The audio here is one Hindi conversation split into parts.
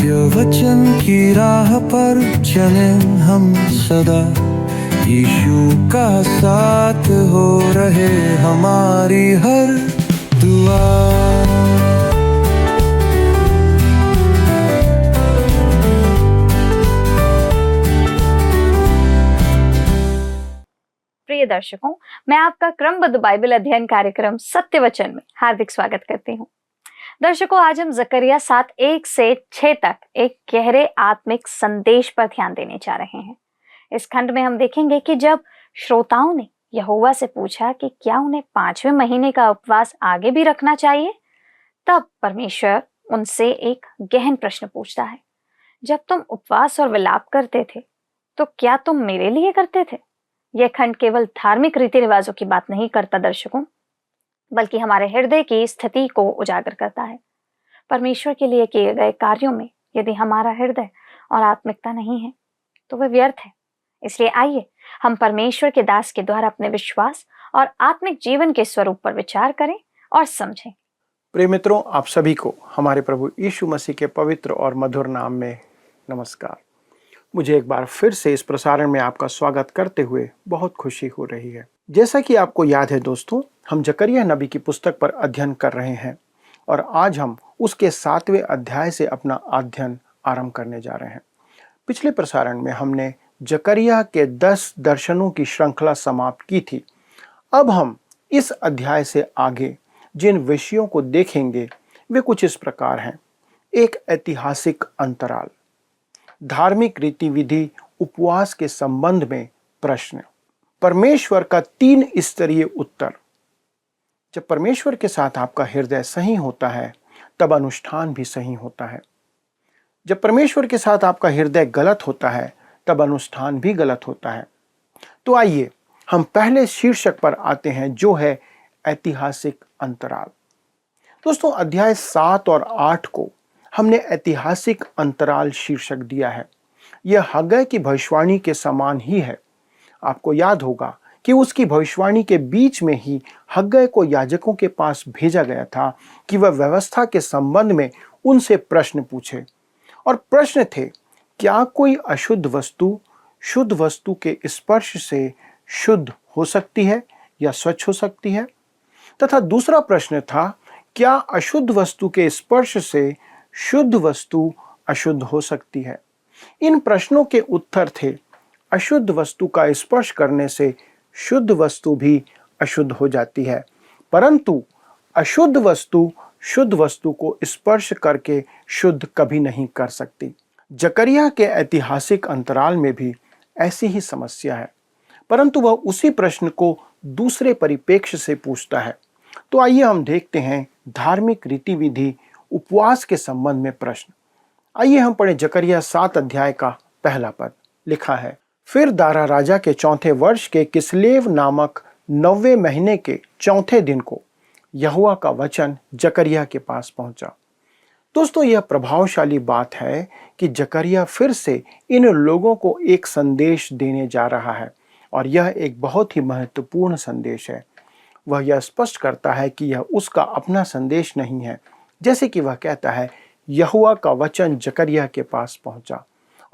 सत्य वचन की राह पर चले हम सदा, यीशु का साथ हो रहे हमारी हर दुआ। प्रिय दर्शकों, मैं आपका क्रमबद्ध बाइबल अध्ययन कार्यक्रम सत्य वचन में हार्दिक स्वागत करती हूँ। दर्शकों, आज हम जकरिया 7:1 से 6 तक एक गहरे आत्मिक संदेश पर ध्यान देने जा रहे हैं। इस खंड में हम देखेंगे कि जब श्रोताओं ने यहोवा से पूछा कि क्या उन्हें 5वें महीने का उपवास आगे भी रखना चाहिए, तब परमेश्वर उनसे एक गहन प्रश्न पूछता है। जब तुम उपवास और विलाप करते थे तो क्या तुम मेरे लिए करते थे? यह खंड केवल धार्मिक रीति रिवाजों की बात नहीं करता दर्शकों, बल्कि हमारे हृदय की स्थिति को उजागर करता है। परमेश्वर के लिए किए गए कार्यों में यदि हमारा हृदय और आत्मिकता नहीं है तो वह व्यर्थ है। इसलिए आइए हम परमेश्वर के दास के द्वारा अपने विश्वास और आत्मिक जीवन के स्वरूप पर विचार करें और समझें। प्रिय मित्रों, आप सभी को हमारे प्रभु यीशु मसीह के पवित्र और मधुर नाम में नमस्कार। मुझे एक बार फिर से इस प्रसारण में आपका स्वागत करते हुए बहुत खुशी हो रही है। जैसा कि आपको याद है दोस्तों, हम जकरिया नबी की पुस्तक पर अध्ययन कर रहे हैं और आज हम उसके 7वें अध्याय से अपना अध्ययन आरंभ करने जा रहे हैं। पिछले प्रसारण में हमने जकरिया के 10 दर्शनों की श्रृंखला समाप्त की थी। अब हम इस अध्याय से आगे जिन विषयों को देखेंगे वे कुछ इस प्रकार हैं। एक ऐतिहासिक अंतराल, धार्मिक रीति विधि, उपवास के संबंध में प्रश्न, परमेश्वर का 3 स्तरीय उत्तर। जब परमेश्वर के साथ आपका हृदय सही होता है तब अनुष्ठान भी सही होता है। जब परमेश्वर के साथ आपका हृदय गलत होता है तब अनुष्ठान भी गलत होता है। तो आइए हम पहले शीर्षक पर आते हैं, जो है ऐतिहासिक अंतराल। दोस्तों, अध्याय 7 और 8 को हमने ऐतिहासिक अंतराल शीर्षक दिया है। यह हग्गै की भविष्यवाणी के समान ही है। आपको याद होगा कि उसकी भविष्यवाणी के बीच में ही हग्गै को याजकों के पास भेजा गया था कि वह व्यवस्था के संबंध में उनसे प्रश्न पूछे। और प्रश्न थे, क्या कोई अशुद्ध वस्तु शुद्ध वस्तु के स्पर्श से शुद्ध हो सकती है या स्वच्छ हो सकती है? तथा दूसरा प्रश्न था, क्या अशुद्ध वस्तु के स्पर्श से शुद्ध वस्तु अशुद्ध हो सकती है? इन प्रश्नों के उत्तर थे, अशुद्ध वस्तु का स्पर्श करने से शुद्ध वस्तु भी अशुद्ध हो जाती है, परंतु अशुद्ध वस्तु शुद्ध वस्तु को स्पर्श करके शुद्ध कभी नहीं कर सकती। जकरिया के ऐतिहासिक अंतराल में भी ऐसी ही समस्या है, परंतु वह उसी प्रश्न को दूसरे परिप्रेक्ष्य से पूछता है। तो आइए हम देखते हैं धार्मिक रीति विधि, उपवास के संबंध में प्रश्न। आइए हम पढ़ें जकरिया 7 अध्याय का पहला पद। लिखा है, फिर दारा राजा के 4थे वर्ष के किस्लेव नामक 9वें महीने के 4थे दिन को यहोवा का वचन जकरिया के पास पहुंचा। दोस्तों, यह प्रभावशाली बात है कि जकरिया फिर से इन लोगों को एक संदेश देने जा रहा है और यह एक बहुत ही महत्वपूर्ण संदेश है। वह यह स्पष्ट करता है कि यह उसका अपना संदेश नहीं है। जैसे कि वह कहता है, यहोवा का वचन जकरिया के पास पहुंचा।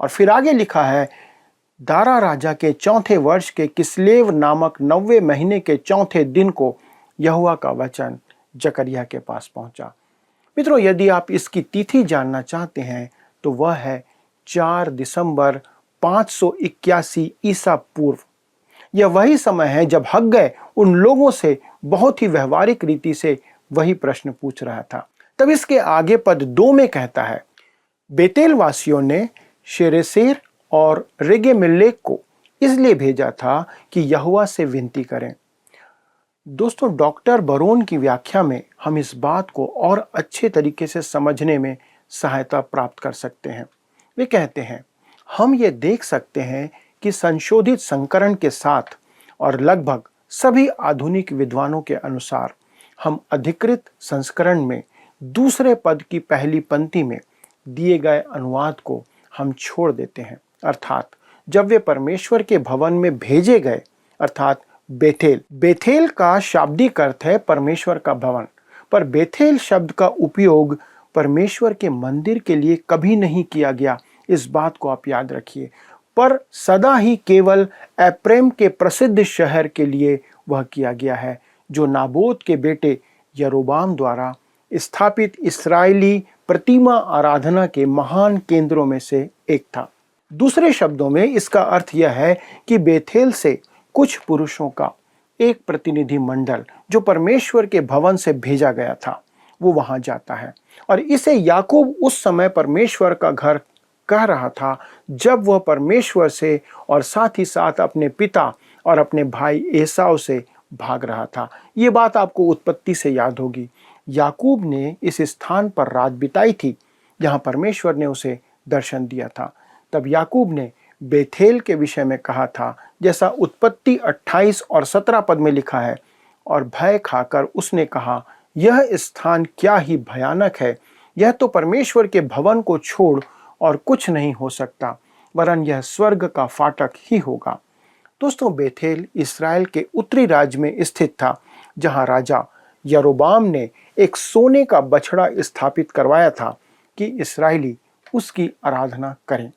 और फिर आगे लिखा है, दारा राजा के 4थे वर्ष के किस्लेव नामक 9वें महीने के 4थे दिन को यहोवा का वचन जकरिया के पास पहुंचा। मित्रों, यदि आप इसकी तिथि जानना चाहते हैं तो वह है 4 दिसंबर 581 ईसा पूर्व। यह वही समय है जब हग्गै उन लोगों से बहुत ही व्यवहारिक रीति से वही प्रश्न पूछ रहा था। तब इसके आगे पद 2 में कहता है, बेतेल वासियों ने शेरेसेर और रेगेमेलेक को इसलिए भेजा था कि यहोवा से विनती करें। दोस्तों, डॉक्टर बरोन की व्याख्या में हम इस बात को और अच्छे तरीके से समझने में सहायता प्राप्त कर सकते हैं। वे कहते हैं, हम ये देख सकते हैं कि संशोधित संस्करण के साथ और लगभग सभी आधुनिक विद्वानों के अनुसार हम अधिकृत संस्करण में दूसरे पद की पहली पंक्ति में दिए गए अनुवाद को हम छोड़ देते हैं। अर्थात जब वे परमेश्वर के भवन में भेजे गए, अर्थात बेथेल का शाब्दिक अर्थ है परमेश्वर का भवन, पर बेथेल शब्द का उपयोग परमेश्वर के मंदिर के लिए कभी नहीं किया गया, इस बात को आप याद रखिए, पर सदा ही केवल एप्रैम के प्रसिद्ध शहर के लिए वह किया गया है, जो नाबोत के बेटे यरोबाम द्वारा स्थापित इस्राएली प्रतिमा आराधना के महान केंद्रों में से एक था। दूसरे शब्दों में इसका अर्थ यह है कि बेथेल से कुछ पुरुषों का एक प्रतिनिधि मंडल जो परमेश्वर के भवन से भेजा गया था, वो वहां जाता है। और इसे याकूब उस समय परमेश्वर का घर कह रहा था जब वह परमेश्वर से और साथ ही साथ अपने पिता और अपने भाई एसाव से भाग रहा था। ये बात आपको उत्पत्ति से याद होगी। याकूब ने इस स्थान पर रात बिताई थी जहां परमेश्वर ने उसे दर्शन दिया था। तब याकूब ने बेथेल के विषय में कहा था, जैसा उत्पत्ति 28 और 17 पद में लिखा है, और भय खाकर उसने कहा, यह स्थान क्या ही भयानक है, यह तो परमेश्वर के भवन को छोड़ और कुछ नहीं हो सकता, वरन यह स्वर्ग का फाटक ही होगा। दोस्तों, बेथेल इस्राएल के उत्तरी राज्य में स्थित था, जहां राजा यरोबाम ने एक सोने का बछड़ा स्थापित करवाया था कि इस्राएली उसकी आराधना करें।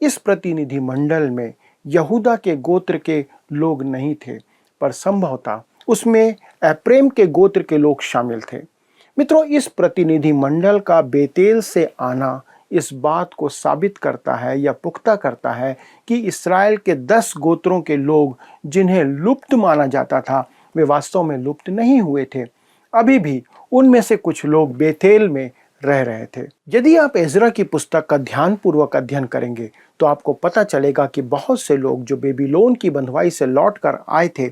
इस प्रतिनिधि मंडल में यहूदा के गोत्र के लोग नहीं थे, पर संभवतः उसमें एप्रैम के गोत्र के लोग शामिल थे। मित्रों, इस प्रतिनिधि मंडल का बेतेल से आना इस बात को साबित करता है या पुख्ता करता है कि इस्राएल के 10 गोत्रों के लोग जिन्हें लुप्त माना जाता था, वे वास्तव में लुप्त नहीं हुए थे। अभी भी उनमें से कुछ लोग बेतेल में रह रहे थे। यदि आप एजरा की पुस्तक का ध्यानपूर्वक अध्ययन करेंगे तो आपको पता चलेगा कि बहुत से लोग जो बेबीलोन की बंधुआई से लौटकर आए थे,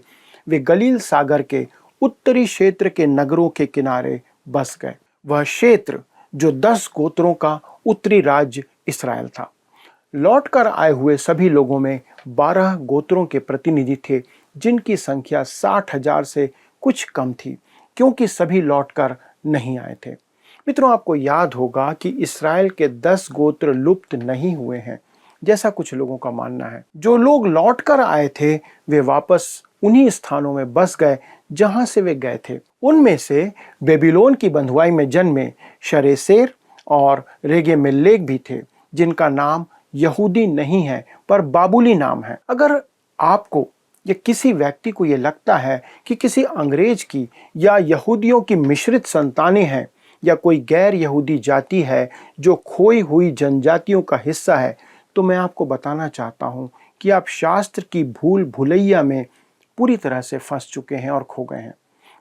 वे गलील सागर के उत्तरी क्षेत्र के नगरों के किनारे बस गए। वह क्षेत्र जो 10 गोत्रों का उत्तरी राज्य इस्राएल था। लौटकर आए हुए सभी लोगों में 12 गोत्रों के प्रतिनिधि थे, जिनकी संख्या 60,000 से कुछ कम थी, क्योंकि सभी लौटकर नहीं आए थे। मित्रों, आपको याद होगा कि इस्राएल के 10 गोत्र लुप्त नहीं हुए हैं, जैसा कुछ लोगों का मानना है। जो लोग लौटकर आए थे वे वापस उन्हीं स्थानों में बस गए जहां से वे गए थे। उनमें से बेबीलोन की बंधुआई में जन्मे शरेसेर और रेगेमेलेक भी थे, जिनका नाम यहूदी नहीं है पर बाबुली नाम है। अगर आपको या किसी व्यक्ति को यह लगता है कि किसी अंग्रेज की या यहूदियों की मिश्रित संतानें हैं या कोई गैर यहूदी जाति है जो खोई हुई जनजातियों का हिस्सा है, तो मैं आपको बताना चाहता हूं कि आप शास्त्र की भूल भुलैया में पूरी तरह से फंस चुके हैं और खो गए हैं।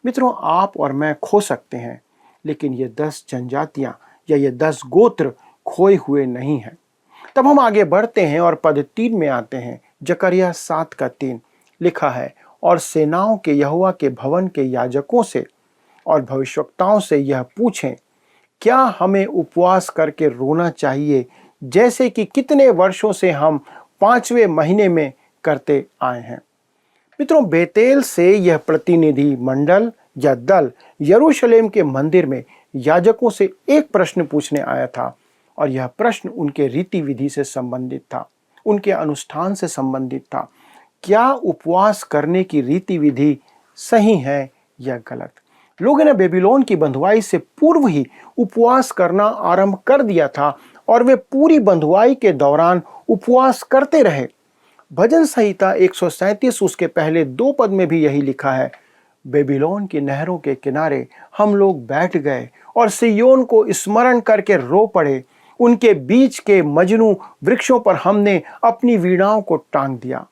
मित्रों, आप और मैं खो सकते हैं, लेकिन ये 10 जनजातियां या ये 10 गोत्र खोए हुए नहीं हैं। तब हम आगे बढ़ते हैं और पद 3 में आते हैं। जकरिया 7 का 3 लिखा है, और सेनाओं के यहोवा के भवन के याजकों से और भविष्यवक्ताओं से यह पूछें, क्या हमें उपवास करके रोना चाहिए, जैसे कि कितने वर्षों से हम 5वें महीने में करते आए हैं। मित्रों, बेतेल से यह प्रतिनिधि मंडल या दल यरूशलेम के मंदिर में याजकों से एक प्रश्न पूछने आया था, और यह प्रश्न उनके रीति विधि से संबंधित था, उनके अनुष्ठान से संबंधित था। क्या उपवास करने की रीति विधि सही है या गलत? लोगों ने बेबीलोन की बंधुआई से पूर्व ही उपवास करना आरंभ कर दिया था, और वे पूरी बंधुआई के दौरान उपवास करते रहे। भजन संहिता 137 उसके पहले 2 पद में भी यही लिखा है, बेबीलोन की नहरों के किनारे हम लोग बैठ गए और सिय्योन को स्मरण करके रो पड़े। उनके बीच के मजनू वृक्षों पर हमने अपनी वीणाओं को टांग दिया।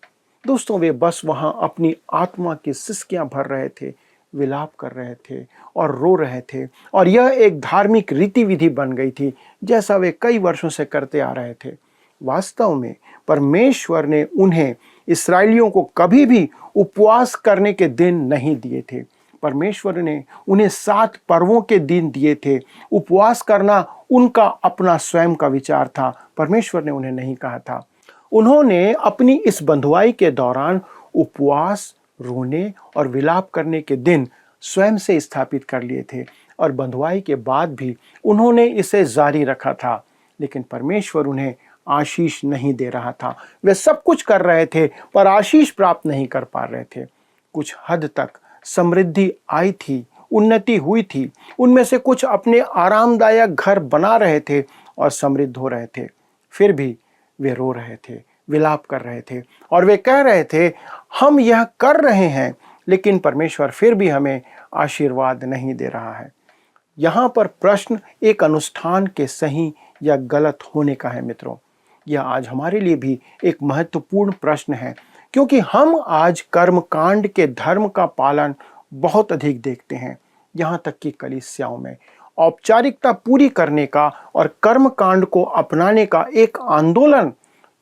दोस्तों, वे बस वहां अपनी आत्मा की सिसकियां भर रहे थे, विलाप कर रहे थे और रो रहे थे, और यह एक धार्मिक रीति विधि बन गई थी, जैसा वे कई वर्षों से करते आ रहे थे। वास्तव में परमेश्वर ने उन्हें, इस्राएलियों को, कभी भी उपवास करने के दिन नहीं दिए थे। परमेश्वर ने उन्हें 7 पर्वों के दिन दिए थे। उपवास करना उनका अपना स्वयं का विचार था, परमेश्वर ने उन्हें नहीं कहा था। उन्होंने अपनी इस बंधुआई के दौरान उपवास, रोने और विलाप करने के दिन स्वयं से स्थापित कर लिए थे, और बंधुआई के बाद भी उन्होंने इसे जारी रखा था। लेकिन परमेश्वर उन्हें आशीष नहीं दे रहा था। वे सब कुछ कर रहे थे पर आशीष प्राप्त नहीं कर पा रहे थे। कुछ हद तक समृद्धि आई थी उन्नति हुई थी, उनमें से कुछ अपने आरामदायक घर बना रहे थे और समृद्ध हो रहे थे। फिर भी वे रो रहे थे, विलाप कर रहे थे और वे कह रहे थे, हम यह कर रहे हैं लेकिन परमेश्वर फिर भी हमें आशीर्वाद नहीं दे रहा है। यहाँ पर प्रश्न एक अनुष्ठान के सही या गलत होने का है मित्रों। यह आज हमारे लिए भी एक महत्वपूर्ण प्रश्न है, क्योंकि हम आज कर्मकांड के धर्म का पालन बहुत अधिक देखते हैं। यहाँ तक कि कलीसियाओं में औपचारिकता पूरी करने का और कर्मकांड को अपनाने का एक आंदोलन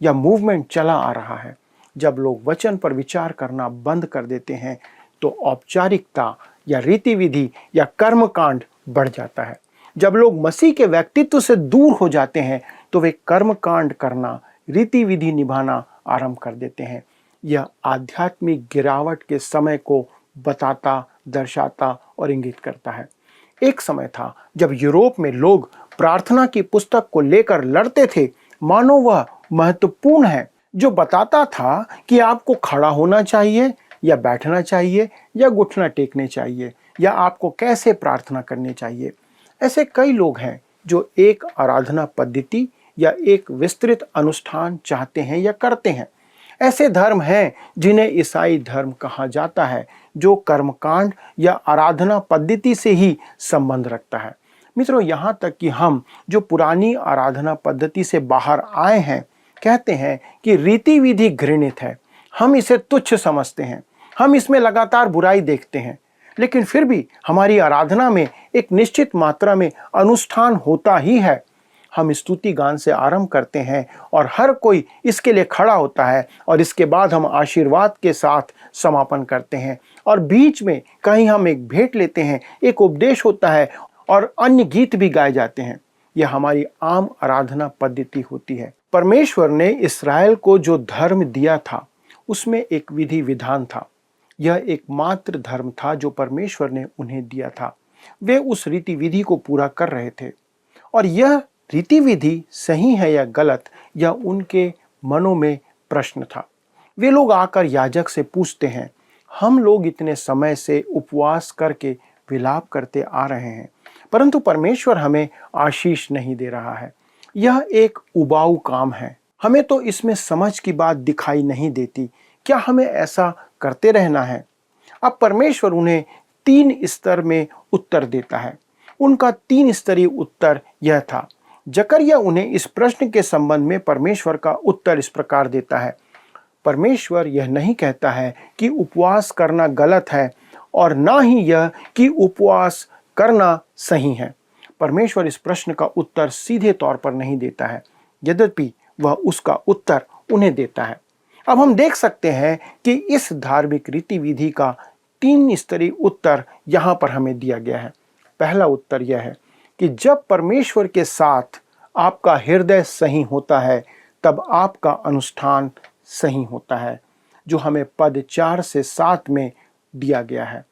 या मूवमेंट चला आ रहा है। जब लोग वचन पर विचार करना बंद कर देते हैं तो औपचारिकता या रीति विधि या कर्मकांड बढ़ जाता है। जब लोग मसीह के व्यक्तित्व से दूर हो जाते हैं तो वे कर्मकांड करना, रीति विधि निभाना आरंभ कर देते हैं। यह आध्यात्मिक गिरावट के समय को बताता, दर्शाता और इंगित करता है। एक समय था जब यूरोप में लोग प्रार्थना की पुस्तक को लेकर लड़ते थे, मानो वह महत्वपूर्ण है, जो बताता था कि आपको खड़ा होना चाहिए या बैठना चाहिए या घुटना टेकने चाहिए या आपको कैसे प्रार्थना करनी चाहिए। ऐसे कई लोग हैं जो एक आराधना पद्धति या एक विस्तृत अनुष्ठान चाहते हैं या करते हैं। ऐसे धर्म हैं जिन्हें ईसाई धर्म कहा जाता है, जो कर्मकांड या आराधना पद्धति से ही संबंध रखता है। मित्रों, यहाँ तक कि हम जो पुरानी आराधना पद्धति से बाहर आए हैं कहते हैं कि रीति विधि घृणित है, हम इसे तुच्छ समझते हैं, हम इसमें लगातार बुराई देखते हैं। लेकिन फिर भी हमारी आराधना में एक निश्चित मात्रा में अनुष्ठान होता ही है। हम स्तुति गान से आरंभ करते हैं और हर कोई इसके लिए खड़ा होता है और इसके बाद हम आशीर्वाद के साथ समापन करते हैं और बीच में कहीं हम एक भेंट लेते हैं, एक उपदेश होता है और अन्य गीत भी गाए जाते हैं। यह हमारी आम आराधना पद्धति होती है। परमेश्वर ने इस्राएल को जो धर्म दिया था उसमें एक विधि विधान था। यह एकमात्र धर्म था जो परमेश्वर ने उन्हें दिया था। वे उस रीति विधि को पूरा कर रहे थे और यह रीति विधि सही है या गलत, यह उनके मनों में प्रश्न था। वे लोग आकर याजक से पूछते हैं, हम लोग इतने समय से उपवास करके विलाप करते आ रहे हैं, परंतु परमेश्वर हमें आशीष नहीं दे रहा है। यह एक उबाऊ काम है, हमें तो इसमें समझ की बात दिखाई नहीं देती। क्या हमें ऐसा करते रहना है? अब परमेश्वर उन्हें 3 स्तर में उत्तर देता है। उनका 3 स्तरीय उत्तर यह था। जकरिया उन्हें इस प्रश्न के संबंध में परमेश्वर का उत्तर इस प्रकार देता है। परमेश्वर यह नहीं कहता है कि उपवास करना गलत है और ना ही यह कि उपवास करना सही है। परमेश्वर इस प्रश्न का उत्तर सीधे तौर पर नहीं देता है, यद्यपि वह उसका उत्तर उन्हें देता है। अब हम देख सकते हैं कि इस धार्मिक रीति विधि का 3 स्तरीय उत्तर यहाँ पर हमें दिया गया है। पहला उत्तर यह है कि जब परमेश्वर के साथ आपका हृदय सही होता है तब आपका अनुष्ठान सही होता है, जो हमें पद 4 से 7 में दिया गया है।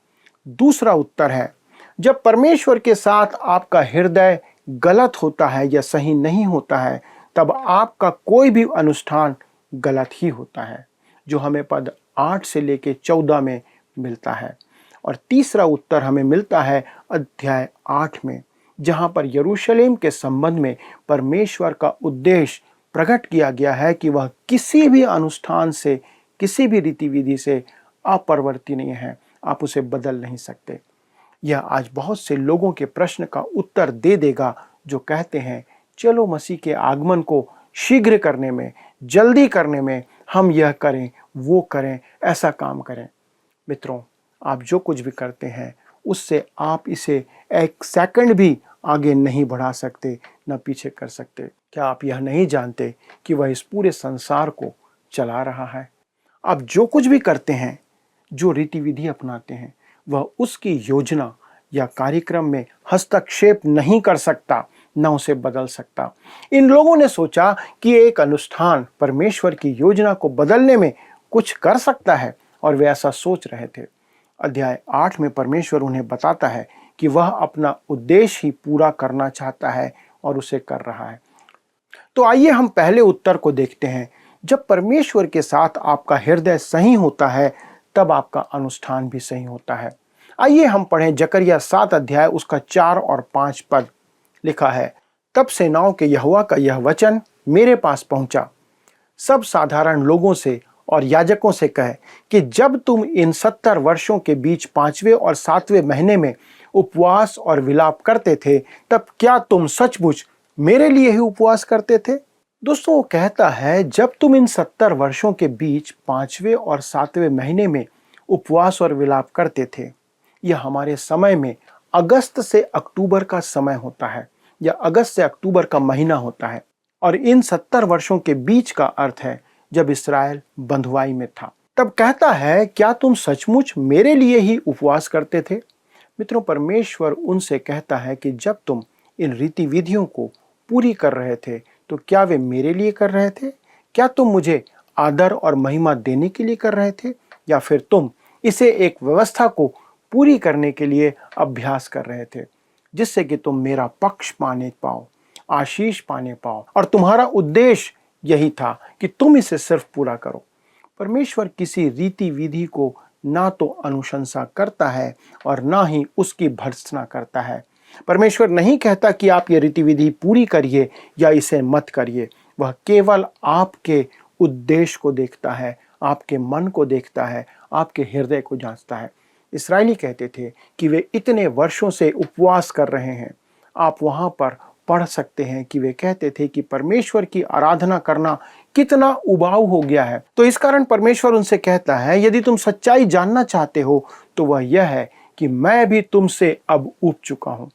दूसरा उत्तर है, जब परमेश्वर के साथ आपका हृदय गलत होता है या सही नहीं होता है तब आपका कोई भी अनुष्ठान गलत ही होता है, जो हमें पद 8 से लेके 14 में मिलता है। और तीसरा उत्तर हमें मिलता है अध्याय 8 में, जहाँ पर यरूशलेम के संबंध में परमेश्वर का उद्देश्य प्रकट किया गया है कि वह किसी भी अनुष्ठान से, किसी भी रीति विधि से अपरिवर्ती नहीं है, आप उसे बदल नहीं सकते। यह आज बहुत से लोगों के प्रश्न का उत्तर दे देगा जो कहते हैं, चलो मसीह के आगमन को शीघ्र करने में, जल्दी करने में हम यह करें, वो करें, ऐसा काम करें। मित्रों, आप जो कुछ भी करते हैं उससे आप इसे 1 सेकंड भी आगे नहीं बढ़ा सकते, न पीछे कर सकते। क्या आप यह नहीं जानते कि वह इस पूरे संसार को चला रहा है? आप जो कुछ भी करते हैं, जो रीति विधि अपनाते हैं, वह उसकी योजना या कार्यक्रम में हस्तक्षेप नहीं कर सकता, न उसे बदल सकता। इन लोगों ने सोचा कि एक अनुष्ठान परमेश्वर की योजना को बदलने में कुछ कर सकता है और वे ऐसा सोच रहे थे। अध्याय 8 में परमेश्वर उन्हें बताता है कि वह अपना उद्देश्य ही पूरा करना चाहता है और उसे कर रहा है। तो आइए हम पहले उत्तर को देखते हैं। जब परमेश्वर के साथ आपका हृदय सही होता है तब आपका अनुष्ठान भी सही होता है। आइए हम पढ़ें जकरिया 7 अध्याय उसका 4 और 5 पद। लिखा है, तब सेनाओं के यहोवा का यह वचन मेरे पास पहुंचा, सब साधारण लोगों से और याजकों से कहे कि जब तुम इन 70 वर्षों के बीच 5वें और 7वें महीने में उपवास और विलाप करते थे, तब क्या तुम सचमुच मेरे लिए ही उपवास करते थे? दोस्तों, वो कहता है जब तुम इन 70 वर्षों के बीच 5वें और 7वें महीने में उपवास और विलाप करते थे। यह हमारे समय में अगस्त से अक्टूबर का समय होता है, या अगस्त से अक्टूबर का महीना होता है। और इन 70 वर्षों के बीच का अर्थ है जब इस्राएल बंधुआई में था। तब कहता है, क्या तुम सचमुच मेरे लिए ही उपवास करते थे? मित्रों, परमेश्वर उनसे कहता है कि जब तुम इन रीति विधियों को पूरी कर रहे थे तो क्या वे मेरे लिए कर रहे थे? क्या तुम मुझे आदर और महिमा देने के लिए कर रहे थे, या फिर तुम इसे एक व्यवस्था को पूरी करने के लिए अभ्यास कर रहे थे, जिससे कि तुम मेरा पक्ष पाने पाओ, आशीष पाने पाओ, और तुम्हारा उद्देश्य यही था कि तुम इसे सिर्फ पूरा करो। परमेश्वर किसी रीति विधि को ना तो अनुशंसा करता है और ना ही उसकी भर्त्सना करता है। परमेश्वर नहीं कहता कि आप ये रीति विधि पूरी करिए या इसे मत करिए। वह केवल आपके उद्देश्य को देखता है, आपके मन को देखता है, आपके हृदय को जांचता है। इस्राएली कहते थे कि वे इतने वर्षों से उपवास कर रहे हैं। आप वहां पर पढ़ सकते हैं कि वे कहते थे कि परमेश्वर की आराधना करना कितना उबाऊ हो गया है। तो इस कारण परमेश्वर उनसे कहता है, यदि तुम सच्चाई जानना चाहते हो तो वह यह है कि मैं भी तुमसे अब ऊब चुका हूं।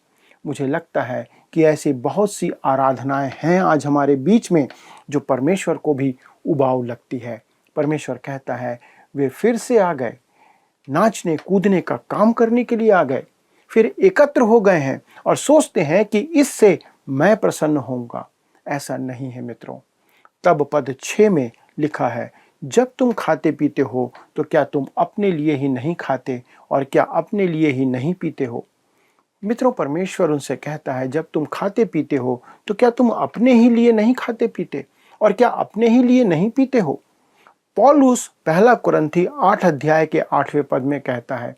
मुझे लगता है कि ऐसी बहुत सी आराधनाएं हैं आज हमारे बीच में जो परमेश्वर को भी उबाऊ लगती है। परमेश्वर कहता है, वे फिर से आ गए, नाचने कूदने का काम करने के लिए आ गए, फिर एकत्र हो गए हैं और सोचते हैं कि इससे मैं प्रसन्न होऊंगा। ऐसा नहीं है मित्रों। तब पद 6 में लिखा है, जब तुम खाते पीते हो तो क्या तुम अपने लिए ही नहीं खाते और क्या अपने लिए ही नहीं पीते हो? मित्रों, परमेश्वर उनसे कहता है, जब तुम खाते पीते हो तो क्या तुम अपने ही लिए नहीं खाते पीते और क्या अपने ही लिए नहीं पीते हो? पौलुस पहला कुरिन्थी 8 अध्याय के 8वें पद में कहता है,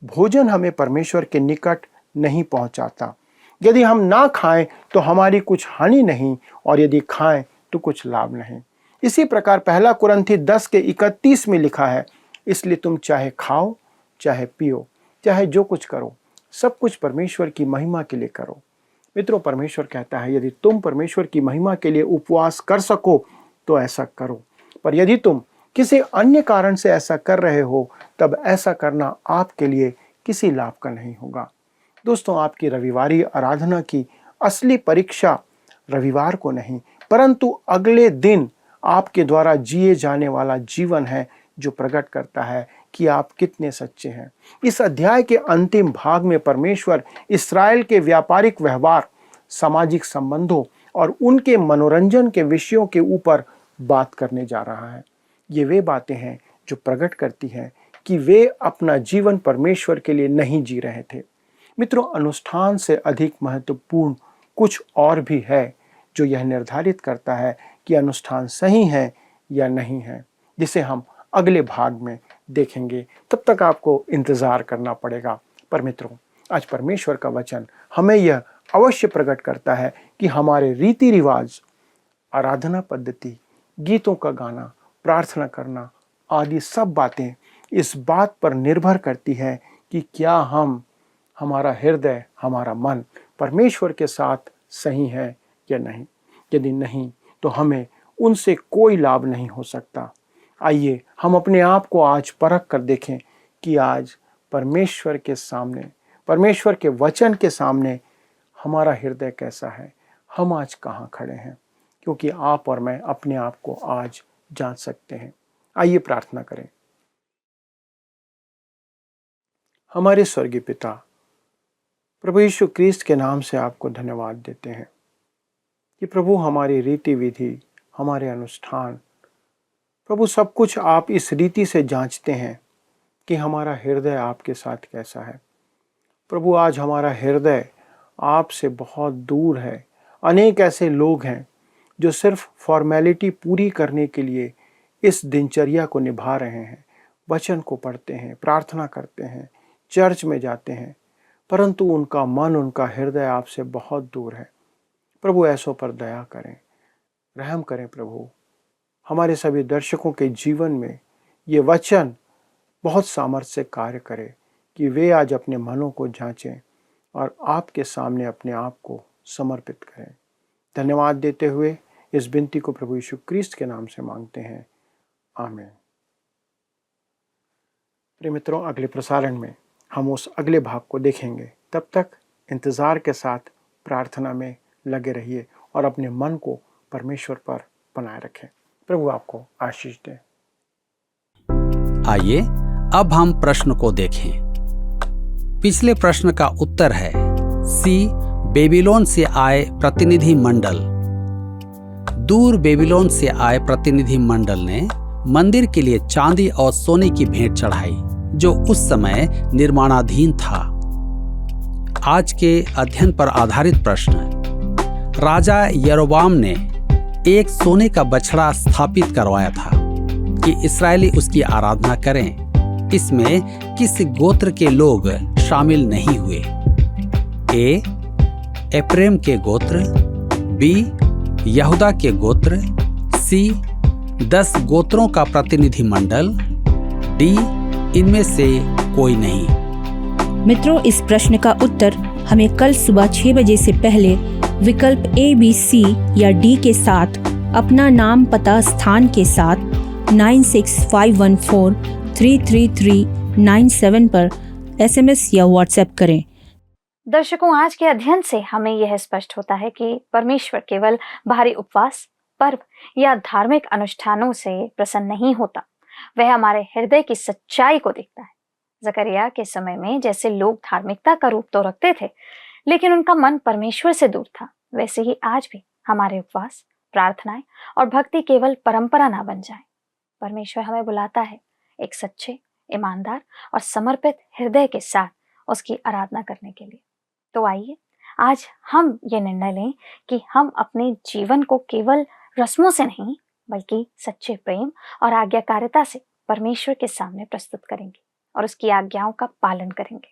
भोजन हमें परमेश्वर के निकट नहीं पहुंचाता। यदि हम ना खाएं तो हमारी कुछ हानि नहीं, और यदि खाएं तो कुछ लाभ नहीं। इसी प्रकार पहला कुरिन्थी 10 के 31 में लिखा है, इसलिए तुम चाहे खाओ चाहे पियो चाहे जो कुछ करो, सब कुछ परमेश्वर की महिमा के लिए करो। मित्रों, परमेश्वर कहता है, यदि तुम परमेश्वर की महिमा के लिए उपवास कर सको तो ऐसा करो, पर यदि तुम किसी अन्य कारण से ऐसा कर रहे हो तब ऐसा करना आपके लिए किसी लाभ का नहीं होगा। दोस्तों, आपकी रविवारी आराधना की असली परीक्षा रविवार को नहीं, परंतु अगले दिन आपके द्वारा जिए जाने वाला जीवन है, जो प्रकट करता है कि आप कितने सच्चे हैं। इस अध्याय के अंतिम भाग में परमेश्वर इस्राएल के व्यापारिक व्यवहार, सामाजिक संबंधों और उनके मनोरंजन के विषयों के ऊपर बात करने जा रहा है। ये वे बातें हैं जो प्रकट करती हैं कि वे अपना जीवन परमेश्वर के लिए नहीं जी रहे थे। मित्रों, अनुष्ठान से अधिक महत्वपूर्ण कुछ और भी है जो यह निर्धारित करता है कि अनुष्ठान सही है या नहीं है, जिसे हम अगले भाग में देखेंगे। तब तक आपको इंतजार करना पड़ेगा। पर मित्रों, आज परमेश्वर का वचन हमें यह अवश्य प्रकट करता है कि हमारे रीति रिवाज, आराधना पद्धति, गीतों का गाना, प्रार्थना करना आदि सब बातें इस बात पर निर्भर करती है कि क्या हमारा हृदय, हमारा मन परमेश्वर के साथ सही है या नहीं। यदि नहीं तो हमें उनसे कोई लाभ नहीं हो सकता। आइए हम अपने आप को आज परख कर देखें कि आज परमेश्वर के सामने, परमेश्वर के वचन के सामने हमारा हृदय कैसा है, हम आज कहाँ खड़े हैं, क्योंकि आप और मैं अपने आप को आज जांच सकते हैं। आइए प्रार्थना करें। हमारे स्वर्गीय पिता, प्रभु यीशु क्रिस्त के नाम से आपको धन्यवाद देते हैं कि प्रभु हमारी रीति विधि, हमारे अनुष्ठान, प्रभु सब कुछ आप इस रीति से जांचते हैं कि हमारा हृदय आपके साथ कैसा है। प्रभु, आज हमारा हृदय आपसे बहुत दूर है। अनेक ऐसे लोग हैं जो सिर्फ फॉर्मेलिटी पूरी करने के लिए इस दिनचर्या को निभा रहे हैं, वचन को पढ़ते हैं, प्रार्थना करते हैं, चर्च में जाते हैं, परंतु उनका मन, उनका हृदय आपसे बहुत दूर है। प्रभु ऐसों पर दया करें, रहम करें। प्रभु हमारे सभी दर्शकों के जीवन में ये वचन बहुत सामर्थ्य से कार्य करे कि वे आज अपने मनों को जांचें और आपके सामने अपने आप को समर्पित करें। धन्यवाद देते हुए इस विनती को प्रभु यीशु क्रिस्त के नाम से मांगते हैं, आमीन। प्रिय मित्रों, अगले प्रसारण में हम उस अगले भाग को देखेंगे। तब तक इंतज़ार के साथ प्रार्थना में लगे रहिए और अपने मन को परमेश्वर पर बनाए रखें। प्रभु आपको आशीष दे। आइए अब हम प्रश्न को देखें। पिछले प्रश्न का उत्तर है सी, बेबीलोन से आए प्रतिनिधि मंडल। दूर बेबीलोन से आए प्रतिनिधि मंडल ने मंदिर के लिए चांदी और सोने की भेंट चढ़ाई, जो उस समय निर्माणाधीन था। आज के अध्ययन पर आधारित प्रश्न: राजा यरोबाम ने एक सोने का बछड़ा स्थापित करवाया था कि इस्राएली उसकी आराधना करें। इसमें किस गोत्र के लोग शामिल नहीं हुए? ए, एप्रैम के गोत्र, बी, यहूदा के गोत्र, सी, 10 गोत्रों का प्रतिनिधि मंडल, डी, इनमें से कोई नहीं। मित्रों, इस प्रश्न का उत्तर हमें कल सुबह 6 बजे से पहले विकल्प A, B, C या D के साथ अपना नाम, पता, स्थान के साथ 9651433397 पर SMS या WhatsApp करें। दर्शकों, आज के अध्ययन से हमें यह स्पष्ट होता है कि परमेश्वर केवल बाहरी उपवास, पर्व या धार्मिक अनुष्ठानों से प्रसन्न नहीं होता, वह हमारे हृदय की सच्चाई को देखता है। जकरिया के समय में जैसे लोग धार्मिकता का रूप तो रखते थे, लेकिन उनका मन परमेश्वर से दूर था, वैसे ही आज भी हमारे उपवास, प्रार्थनाएं और भक्ति केवल परंपरा ना बन जाए। परमेश्वर हमें बुलाता है एक सच्चे, ईमानदार और समर्पित हृदय के साथ उसकी आराधना करने के लिए। तो आइए आज हम ये निर्णय लें कि हम अपने जीवन को केवल रस्मों से नहीं, बल्कि सच्चे प्रेम और आज्ञाकारिता से परमेश्वर के सामने प्रस्तुत करेंगे और उसकी आज्ञाओं का पालन करेंगे।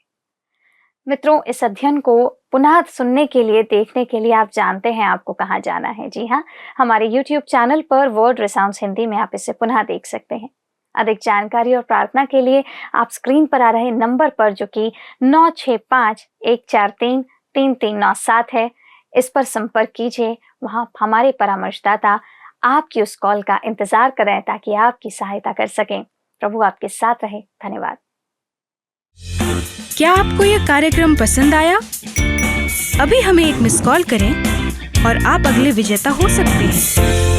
मित्रों, इस अध्ययन को पुनः सुनने के लिए, देखने के लिए आप जानते हैं आपको कहाँ जाना है। जी हाँ, हमारे YouTube चैनल पर वर्ड रिसाउंड्स हिंदी में आप इसे पुनः देख सकते हैं। अधिक जानकारी और प्रार्थना के लिए आप स्क्रीन पर आ रहे नंबर पर, जो कि 9651433397 है, इस पर संपर्क कीजिए। वहाँ हमारे परामर्शदाता आपकी उस कॉल का इंतजार कर रहे हैं ताकि आपकी सहायता कर सकें। प्रभु आपके साथ रहे। धन्यवाद। क्या आपको यह कार्यक्रम पसंद आया? अभी हमें एक मिस कॉल करें और आप अगले विजेता हो सकते हैं।